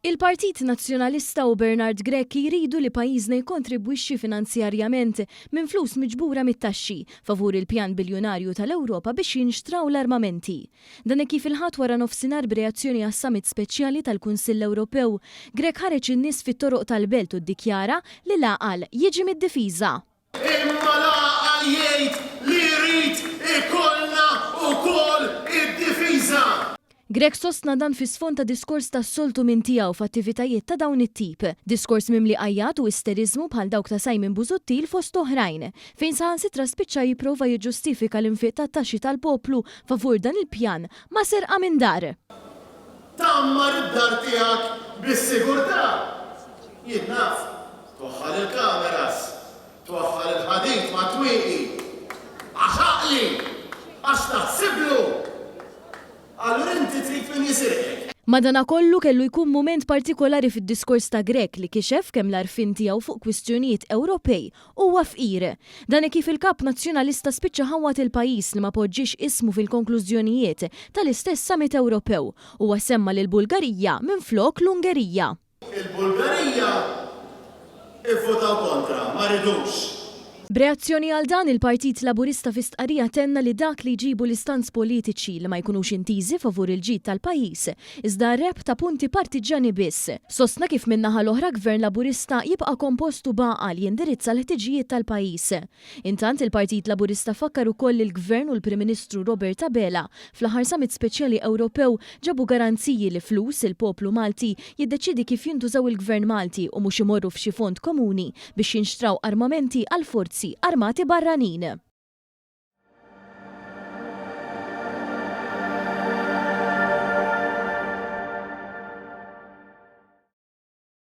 Il-Partit Nazzjonalista u Bernard Grekki jridu li pajjiżna jkontribwixxi finanzjarjament minn flus miġbura mit-taxxi favur il-pjan biljonarju tal-Ewropa biex jinxtraw l-armamenti. Dan kif il-ħadd wara nofsinhar b'reazzjoni għas-summit speċjali tal-Kunsill Ewropew, Grek ħareġ in-nies fit-toroq tal-belt u ddikjara li l-għaqal jiġi mid-difiża. Imma l-għaqal jgħid li jrid ikollna wkoll id-difiża. Grek sostna dan fi sfond ta' diskors tas-soltu minn tiegħu f'attivitajiet ta' dawn it-tip. Diskors mimli qajjat u isteriżmu bħal dawk ta' Simon Busuttil fost oħrajn, fejn saħansitra spiċċa jipprova jiġġustifika l-infiq tat-taxxi tal-poplu favur dan il-pjan ma' serqa minn dar. Tammar id-dar tiegħek bis-sigurtà. Jien naf, twaħħal il-kameras, twaħħal il-ħadid ma' twieqi. Għax aqli, għax taħsiblu. Allura inti trid min jisirqek. Madanakollu kellu jkun mument partikolari fid-diskors ta' Grek li kixef kemm l-arfin tiegħu fuq kwistjonijiet Ewropej huwa fqir. Dan kif il-kap nazzjonalista spiċċa ħawat il-pajjiż li ma poġġiex ismu fil-konklużjonijiet tal-istess summit Ewropew huwa semma lil Bulgarija minflok l-Ungerija. Il-Bulgarija ivvotaw kontra, ma ridux. B'reazzjoni għal dan il-Partit Laburista fi stqarrija tenna li dak li jġibu l-istanz politiċi li ma jkunux intiżi favur il-ġid tal-pajjiż iżda reb ta' punti partiġani biss. Sostna kif min-naħa l-oħra Gvern Laburista jibqa' kompostu baqa' li jindirizza l-ħtiġijiet tal-pajjiż. Intant il-Partit Laburista fakkar ukoll il-Gvern u l-Prim Ministru Robert Abela fl-aħħar summit speċjali Ewropew ġabu garanziji li flus il-poplu Malti jiddeċidi kif jintużaw il-Gvern Malti u mhux imorru f'xi fond komuni biex jinxtraw armamenti għal forzi armati barranin.